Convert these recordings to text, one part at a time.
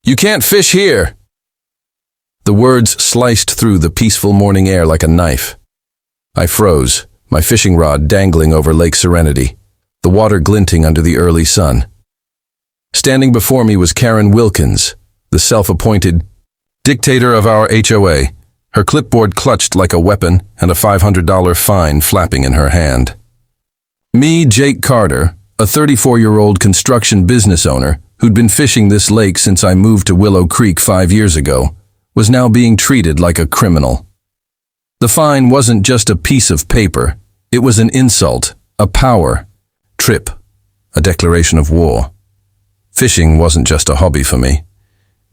"You can't fish here!" The words sliced through the peaceful morning air like a knife. I froze, my fishing rod dangling over Lake Serenity, the water glinting under the early sun. Standing before me was Karen Wilkins, the self-appointed dictator of our HOA, her clipboard clutched like a weapon and a $500 fine flapping in her hand. Me, Jake Carter, a 34-year-old construction business owner who'd been fishing this lake since I moved to Willow Creek 5 years ago, was now being treated like a criminal. The fine wasn't just a piece of paper, it was an insult, a power trip, a declaration of war. Fishing wasn't just a hobby for me.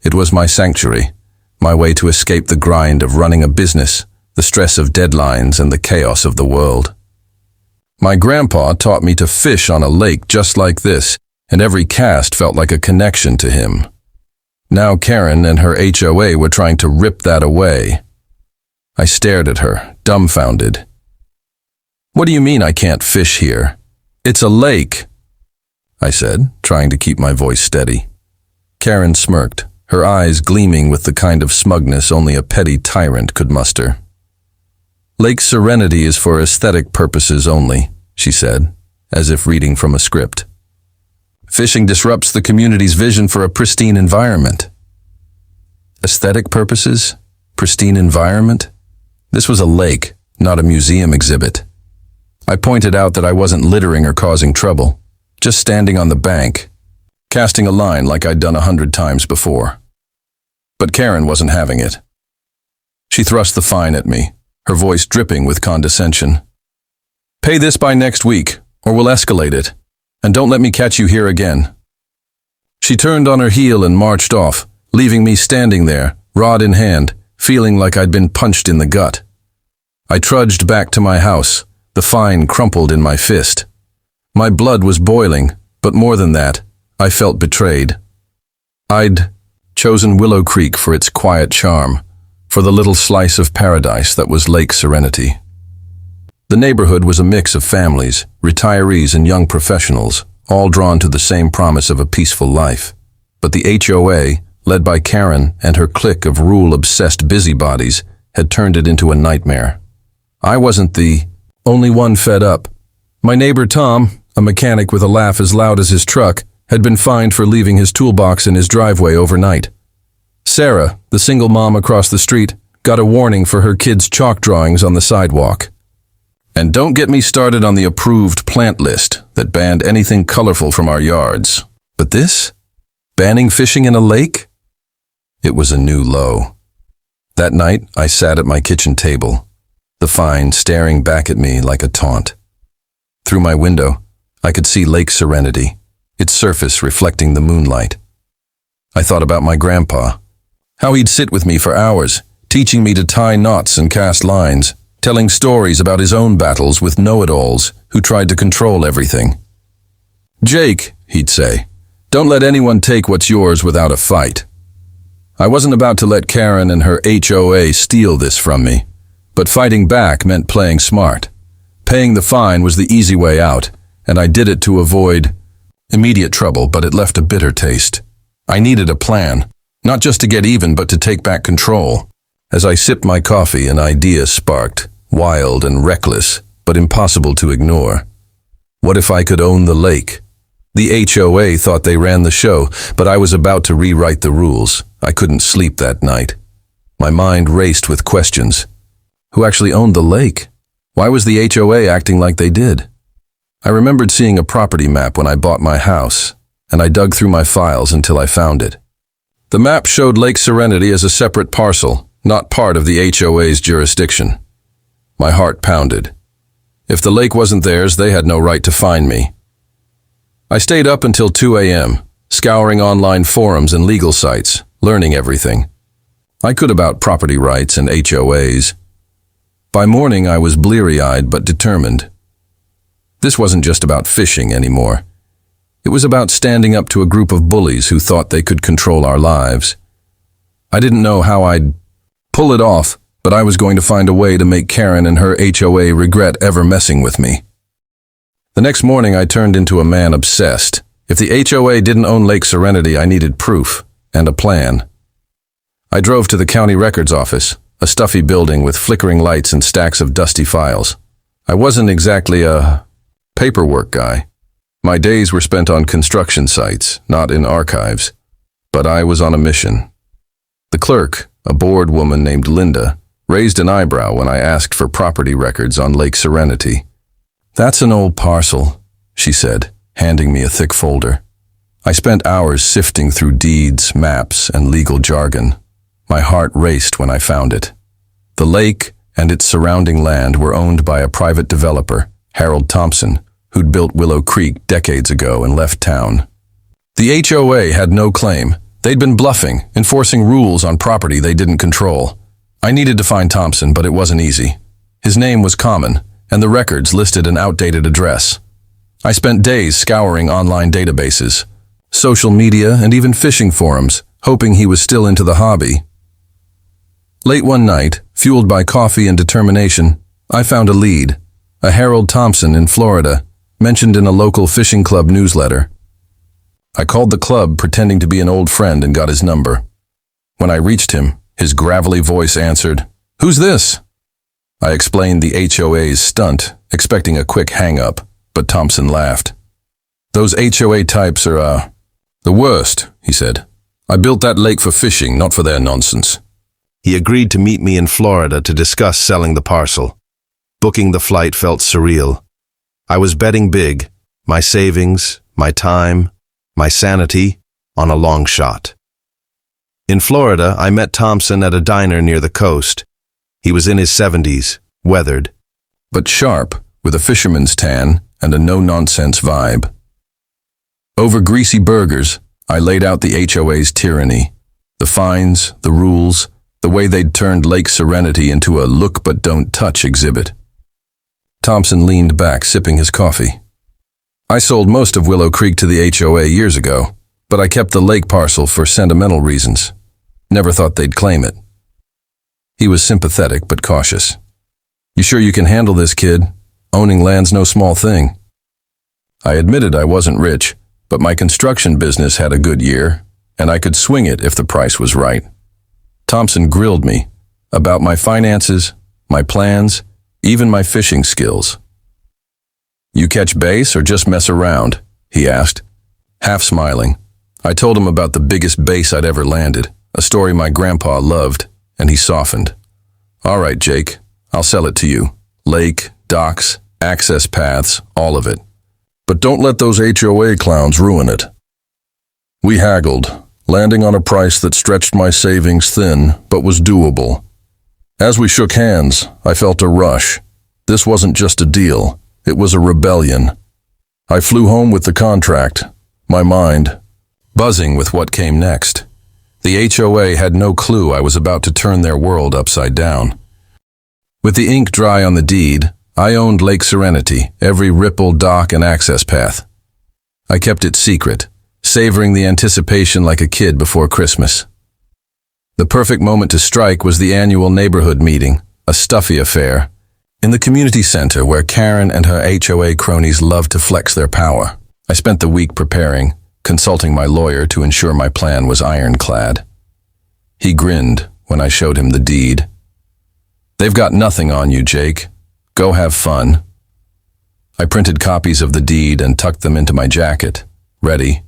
It was my sanctuary, my way to escape the grind of running a business, the stress of deadlines, and the chaos of the world. My grandpa taught me to fish on a lake just like this, and every cast felt like a connection to him. Now Karen and her HOA were trying to rip that away. I stared at her, dumbfounded. "What do you mean I can't fish here? It's a lake," I said, trying to keep my voice steady. Karen smirked, her eyes gleaming with the kind of smugness only a petty tyrant could muster. "Lake Serenity is for aesthetic purposes only," she said, as if reading from a script. "Fishing disrupts the community's vision for a pristine environment." Aesthetic purposes? Pristine environment? This was a lake, not a museum exhibit. I pointed out that I wasn't littering or causing trouble, just standing on the bank, casting a line like I'd done 100 times before. But Karen wasn't having it. She thrust the fine at me, her voice dripping with condescension. "Pay this by next week, or we'll escalate it, and don't let me catch you here again." She turned on her heel and marched off, leaving me standing there, rod in hand, feeling like I'd been punched in the gut. I trudged back to my house, the fine crumpled in my fist. My blood was boiling, but more than that, I felt betrayed. I'd chosen Willow Creek for its quiet charm, for the little slice of paradise that was Lake Serenity. The neighborhood was a mix of families, retirees, and young professionals, all drawn to the same promise of a peaceful life. But the HOA, led by Karen and her clique of rule-obsessed busybodies, had turned it into a nightmare. I wasn't the only one fed up. My neighbor Tom, a mechanic with a laugh as loud as his truck, had been fined for leaving his toolbox in his driveway overnight. Sarah, the single mom across the street, got a warning for her kids' chalk drawings on the sidewalk. And don't get me started on the approved plant list that banned anything colorful from our yards. But this? Banning fishing in a lake? It was a new low. That night, I sat at my kitchen table, the fine staring back at me like a taunt. Through my window, I could see Lake Serenity, its surface reflecting the moonlight. I thought about my grandpa, how he'd sit with me for hours, teaching me to tie knots and cast lines, telling stories about his own battles with know-it-alls who tried to control everything. "Jake," he'd say, "don't let anyone take what's yours without a fight." I wasn't about to let Karen and her HOA steal this from me, but fighting back meant playing smart. Paying the fine was the easy way out, and I did it to avoid immediate trouble, but it left a bitter taste. I needed a plan, not just to get even, but to take back control. As I sipped my coffee, an idea sparked, wild and reckless, but impossible to ignore. What if I could own the lake? The HOA thought they ran the show, but I was about to rewrite the rules. I couldn't sleep that night. My mind raced with questions. Who actually owned the lake? Why was the HOA acting like they did? I remembered seeing a property map when I bought my house, and I dug through my files until I found it. The map showed Lake Serenity as a separate parcel, not part of the HOA's jurisdiction. My heart pounded. If the lake wasn't theirs, they had no right to fine me. I stayed up until 2 a.m., scouring online forums and legal sites, learning everything I could about property rights and HOAs. By morning, I was bleary-eyed but determined. This wasn't just about fishing anymore. It was about standing up to a group of bullies who thought they could control our lives. I didn't know how I'd pull it off, but I was going to find a way to make Karen and her HOA regret ever messing with me. The next morning, I turned into a man obsessed. If the HOA didn't own Lake Serenity, I needed proof. and a plan. I drove to the county records office, a stuffy building with flickering lights and stacks of dusty files. I wasn't exactly a paperwork guy. My days were spent on construction sites, not in archives. But I was on a mission. The clerk, a bored woman named Linda, raised an eyebrow when I asked for property records on Lake Serenity. "That's an old parcel," she said, handing me a thick folder. I spent hours sifting through deeds, maps, and legal jargon. My heart raced when I found it. The lake and its surrounding land were owned by a private developer, Harold Thompson, who'd built Willow Creek decades ago and left town. The HOA had no claim. They'd been bluffing, enforcing rules on property they didn't control. I needed to find Thompson, but it wasn't easy. His name was common, and the records listed an outdated address. I spent days scouring online databases, social media, and even fishing forums, hoping he was still into the hobby. Late one night, fueled by coffee and determination, I found a lead. A Harold Thompson in Florida, mentioned in a local fishing club newsletter. I called the club pretending to be an old friend and got his number. When I reached him, his gravelly voice answered, "Who's this?" I explained the HOA's stunt, expecting a quick hang-up, but Thompson laughed. "Those HOA types are, the worst," he said. "I built that lake for fishing, not for their nonsense." He agreed to meet me in Florida to discuss selling the parcel. Booking the flight felt surreal. I was betting big, my savings, my time, my sanity, on a long shot. In Florida, I met Thompson at a diner near the coast. He was in his 70s, weathered, but sharp, with a fisherman's tan and a no-nonsense vibe. Over greasy burgers, I laid out the HOA's tyranny, the fines, the rules, the way they'd turned Lake Serenity into a look but don't touch exhibit. Thompson leaned back, sipping his coffee. "I sold most of Willow Creek to the HOA years ago, but I kept the lake parcel for sentimental reasons. Never thought they'd claim it." He was sympathetic but cautious. "You sure you can handle this, kid? Owning land's no small thing." I admitted I wasn't rich, but my construction business had a good year, and I could swing it if the price was right. Thompson grilled me about my finances, my plans, even my fishing skills. "You catch bass or just mess around?" he asked, half smiling. I told him about the biggest bass I'd ever landed, a story my grandpa loved, and he softened. "All right, Jake, I'll sell it to you. Lake, docks, access paths, all of it. But don't let those HOA clowns ruin it." We haggled, landing on a price that stretched my savings thin, but was doable. As we shook hands, I felt a rush. This wasn't just a deal, it was a rebellion. I flew home with the contract, my mind buzzing with what came next. The HOA had no clue I was about to turn their world upside down. With the ink dry on the deed, I owned Lake Serenity, every ripple, dock, and access path. I kept it secret, savoring the anticipation like a kid before Christmas. The perfect moment to strike was the annual neighborhood meeting, a stuffy affair, in the community center where Karen and her HOA cronies loved to flex their power. I spent the week preparing, consulting my lawyer to ensure my plan was ironclad. He grinned when I showed him the deed. "They've got nothing on you, Jake. Go have fun." I printed copies of the deed and tucked them into my jacket, ready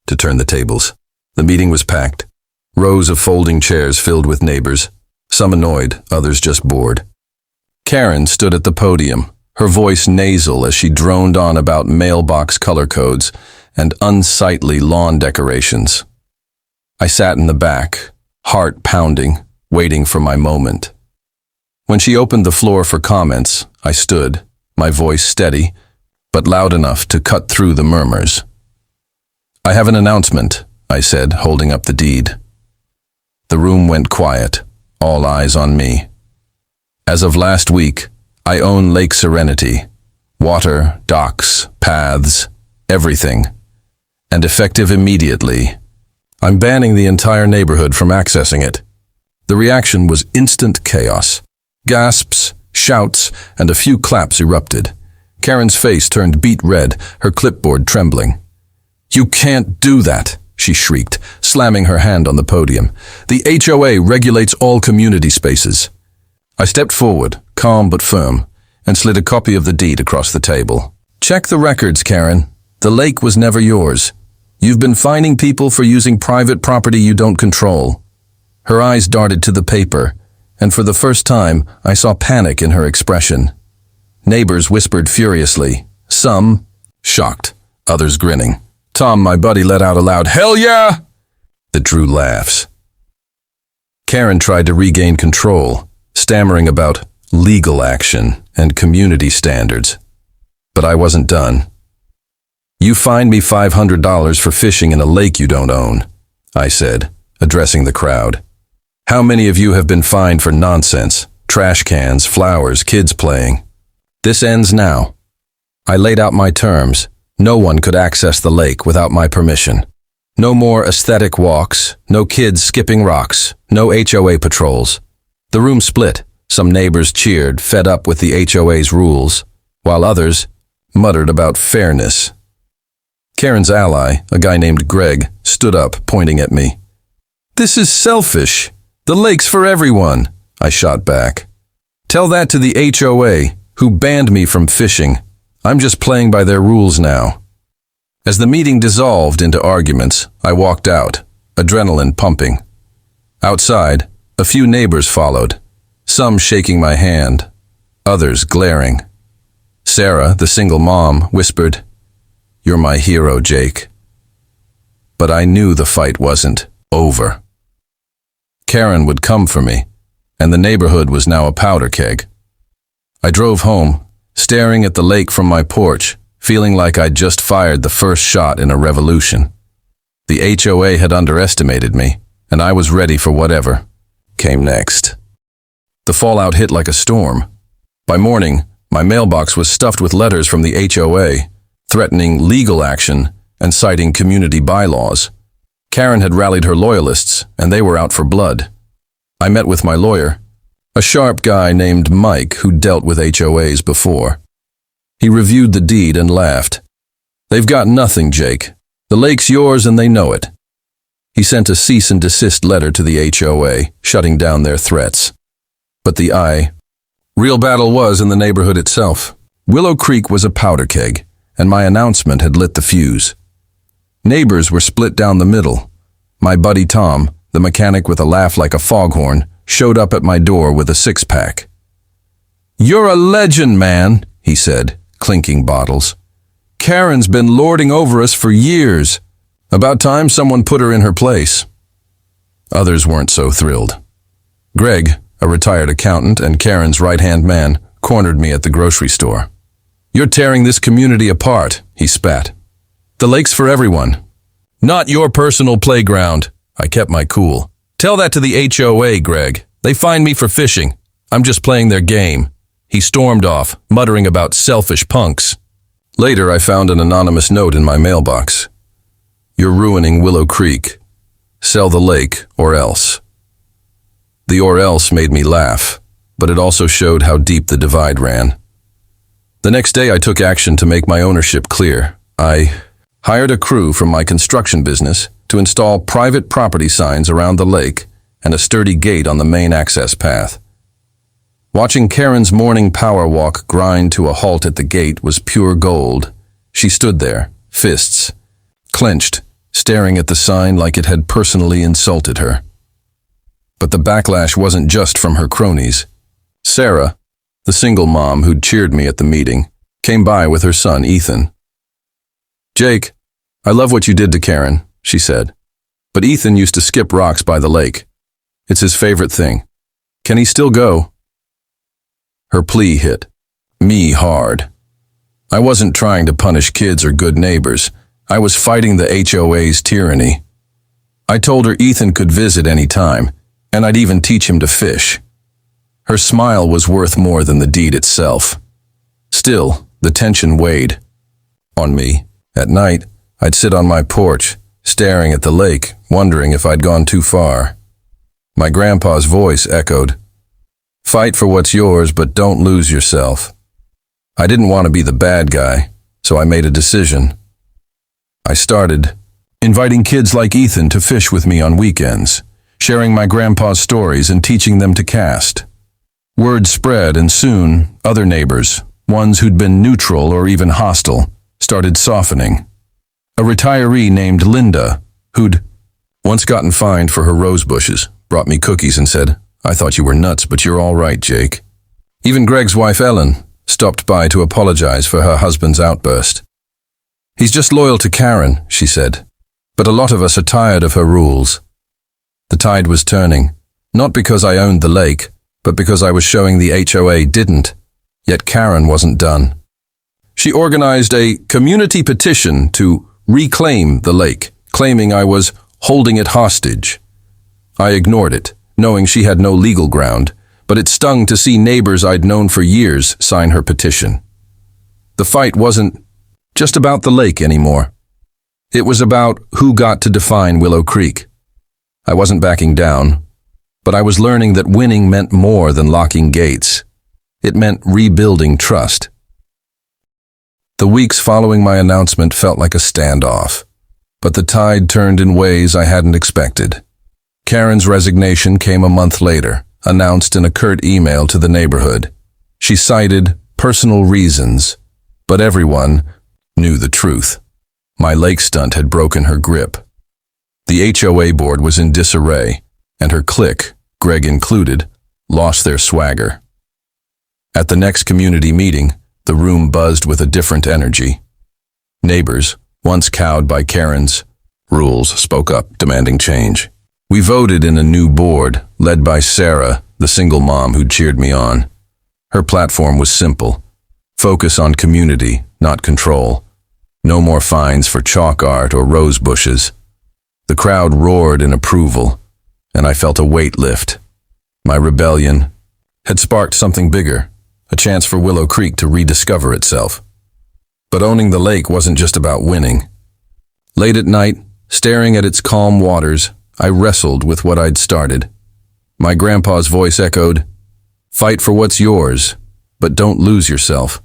to turn the tables. The meeting was packed. Rows of folding chairs filled with neighbors, some annoyed, others just bored. Karen stood at the podium, her voice nasal as she droned on about mailbox color codes and unsightly lawn decorations. I sat in the back, heart pounding, waiting for my moment. When she opened the floor for comments, I stood, my voice steady, but loud enough to cut through the murmurs. "I have an announcement," I said, holding up the deed. The room went quiet, all eyes on me. As of last week, I own Lake Serenity. Water, docks, paths, everything. And effective immediately, I'm banning the entire neighborhood from accessing it. The reaction was instant chaos. Gasps, shouts, and a few claps erupted. Karen's face turned beet red, her clipboard trembling. "You can't do that," she shrieked, slamming her hand on the podium. "The HOA regulates all community spaces." I stepped forward, calm but firm, and slid a copy of the deed across the table. "Check the records, Karen. The lake was never yours. You've been fining people for using private property you don't control." Her eyes darted to the paper, and for the first time, I saw panic in her expression. Neighbors whispered furiously, some shocked, others grinning. Tom, my buddy, let out a loud, "Hell yeah!" that drew laughs. Karen tried to regain control, stammering about legal action and community standards. But I wasn't done. "You fined me $500 for fishing in a lake you don't own," I said, addressing the crowd. "How many of you have been fined for nonsense? Trash cans, flowers, kids playing. This ends now." I laid out my terms. No one could access the lake without my permission. No more aesthetic walks, no kids skipping rocks, no HOA patrols. The room split. Some neighbors cheered, fed up with the HOA's rules, while others muttered about fairness. Karen's ally, a guy named Greg, stood up, pointing at me. "This is selfish. The lake's for everyone," I shot back. "Tell that to the HOA, who banned me from fishing. I'm just playing by their rules now." As the meeting dissolved into arguments, I walked out, adrenaline pumping. Outside, a few neighbors followed, some shaking my hand, others glaring. Sarah, the single mom, whispered, "You're my hero, Jake." But I knew the fight wasn't over. Karen would come for me, and the neighborhood was now a powder keg. I drove home, staring at the lake from my porch, feeling like I'd just fired the first shot in a revolution. The HOA had underestimated me, and I was ready for whatever came next. The fallout hit like a storm. By morning, my mailbox was stuffed with letters from the HOA, threatening legal action and citing community bylaws. Karen had rallied her loyalists, and they were out for blood. I met with my lawyer, a sharp guy named Mike who dealt with HOAs before. He reviewed the deed and laughed. "They've got nothing, Jake. The lake's yours and they know it." He sent a cease and desist letter to the HOA, shutting down their threats. But the real battle was in the neighborhood itself. Willow Creek was a powder keg, and my announcement had lit the fuse. Neighbors were split down the middle. My buddy Tom, the mechanic with a laugh like a foghorn, showed up at my door with a six-pack. "You're a legend, man," he said, clinking bottles. "Karen's been lording over us for years. About time someone put her in her place." Others weren't so thrilled. Greg, a retired accountant and Karen's right-hand man, cornered me at the grocery store. "You're tearing this community apart," he spat. "The lake's for everyone. Not your personal playground." I kept my cool. "Tell that to the HOA, Greg. They fined me for fishing. I'm just playing their game." He stormed off, muttering about selfish punks. Later, I found an anonymous note in my mailbox. "You're ruining Willow Creek. Sell the lake or else." The "or else" made me laugh, but it also showed how deep the divide ran. The next day, I took action to make my ownership clear. I hired a crew from my construction business to install private property signs around the lake and a sturdy gate on the main access path. Watching Karen's morning power walk grind to a halt at the gate was pure gold. She stood there, fists clenched, staring at the sign like it had personally insulted her. But the backlash wasn't just from her cronies. Sarah, the single mom who'd cheered me at the meeting, came by with her son, Ethan. "Jake, I love what you did to Karen," she said. "But Ethan used to skip rocks by the lake. It's his favorite thing. Can he still go?" Her plea hit me hard. I wasn't trying to punish kids or good neighbors. I was fighting the HOA's tyranny. I told her Ethan could visit any time, and I'd even teach him to fish. Her smile was worth more than the deed itself. Still, the tension weighed on me. At night, I'd sit on my porch, staring at the lake, wondering if I'd gone too far. My grandpa's voice echoed, "Fight for what's yours, but don't lose yourself." I didn't want to be the bad guy, so I made a decision. I started inviting kids like Ethan to fish with me on weekends, sharing my grandpa's stories and teaching them to cast. Word spread, and soon, other neighbors, ones who'd been neutral or even hostile, started softening. A retiree named Linda, who'd once gotten fined for her rose bushes, brought me cookies and said, "I thought you were nuts, but you're all right, Jake." Even Greg's wife, Ellen, stopped by to apologize for her husband's outburst. "He's just loyal to Karen," she said, "but a lot of us are tired of her rules." The tide was turning, not because I owned the lake, but because I was showing the HOA didn't. Yet Karen wasn't done. She organized a community petition to reclaim the lake, claiming I was holding it hostage. I ignored it, knowing she had no legal ground, but it stung to see neighbors I'd known for years sign her petition. The fight wasn't just about the lake anymore. It was about who got to define Willow Creek. I wasn't backing down, but I was learning that winning meant more than locking gates. It meant rebuilding trust. The weeks following my announcement felt like a standoff, but the tide turned in ways I hadn't expected. Karen's resignation came a month later, announced in a curt email to the neighborhood. She cited personal reasons, but everyone knew the truth. My lake stunt had broken her grip. The HOA board was in disarray, and her clique, Greg included, lost their swagger. At the next community meeting, the room buzzed with a different energy. Neighbors, once cowed by Karen's rules, spoke up, demanding change. We voted in a new board, led by Sarah, the single mom who'd cheered me on. Her platform was simple: focus on community, not control. No more fines for chalk art or rose bushes. The crowd roared in approval, and I felt a weight lift. My rebellion had sparked something bigger, a chance for Willow Creek to rediscover itself. But owning the lake wasn't just about winning. Late at night, staring at its calm waters, I wrestled with what I'd started. My grandpa's voice echoed, "Fight for what's yours, but don't lose yourself."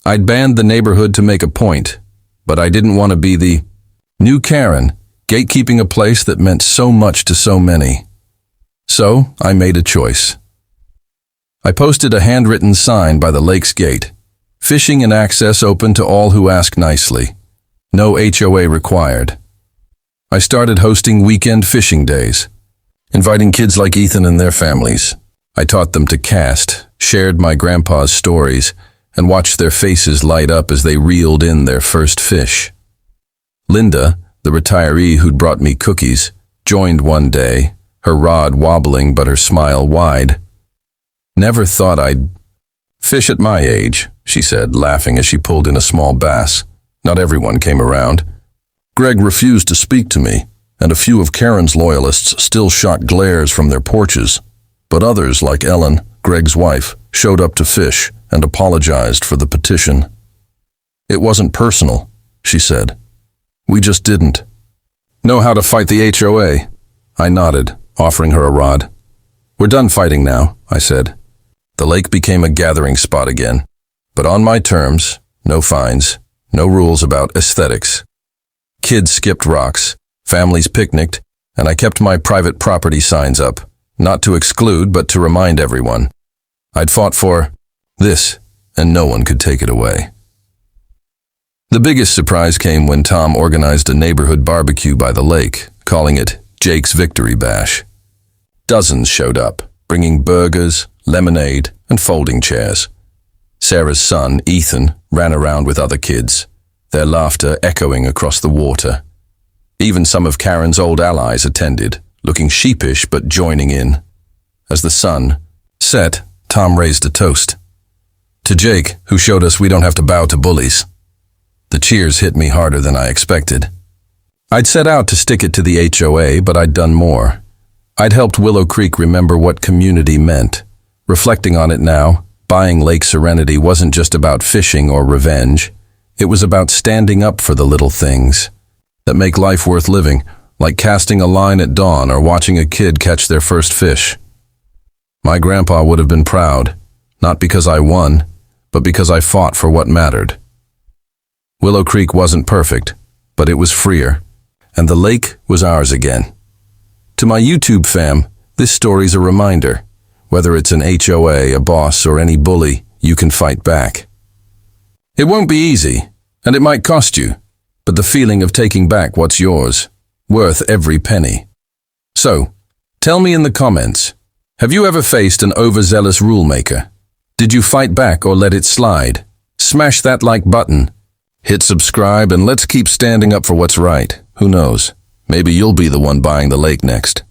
I'd banned the neighborhood to make a point, but I didn't want to be the new Karen, gatekeeping a place that meant so much to so many. So I made a choice. I posted a handwritten sign by the lake's gate: fishing and access open to all who ask nicely. No HOA required. I started hosting weekend fishing days, inviting kids like Ethan and their families. I taught them to cast, shared my grandpa's stories, and watched their faces light up as they reeled in their first fish. Linda, the retiree who'd brought me cookies, joined one day, her rod wobbling but her smile wide. "Never thought I'd fish at my age," she said, laughing as she pulled in a small bass. Not everyone came around. Greg refused to speak to me, and a few of Karen's loyalists still shot glares from their porches. But others, like Ellen, Greg's wife, showed up to fish and apologized for the petition. "It wasn't personal," she said. "We just didn't know how to fight the HOA." I nodded, offering her a rod. "We're done fighting now," I said. The lake became a gathering spot again, but on my terms, no fines, no rules about aesthetics. Kids skipped rocks, families picnicked, and I kept my private property signs up, not to exclude but to remind everyone. I'd fought for this, and no one could take it away. The biggest surprise came when Tom organized a neighborhood barbecue by the lake, calling it Jake's Victory Bash. Dozens showed up, bringing burgers, lemonade, and folding chairs. Sarah's son, Ethan, ran around with other kids, their laughter echoing across the water. Even some of Karen's old allies attended, looking sheepish but joining in. As the sun set, Tom raised a toast. "To Jake, who showed us we don't have to bow to bullies." The cheers hit me harder than I expected. I'd set out to stick it to the HOA, but I'd done more. I'd helped Willow Creek remember what community meant. Reflecting on it now, buying Lake Serenity wasn't just about fishing or revenge. It was about standing up for the little things that make life worth living, like casting a line at dawn or watching a kid catch their first fish. My grandpa would have been proud, not because I won, but because I fought for what mattered. Willow Creek wasn't perfect, but it was freer, and the lake was ours again. To my YouTube fam, this story's a reminder. Whether it's an HOA, a boss, or any bully, you can fight back. It won't be easy, and it might cost you, but the feeling of taking back what's yours, worth every penny. So, tell me in the comments, have you ever faced an overzealous rulemaker? Did you fight back or let it slide? Smash that like button. Hit subscribe and let's keep standing up for what's right. Who knows? Maybe you'll be the one buying the lake next.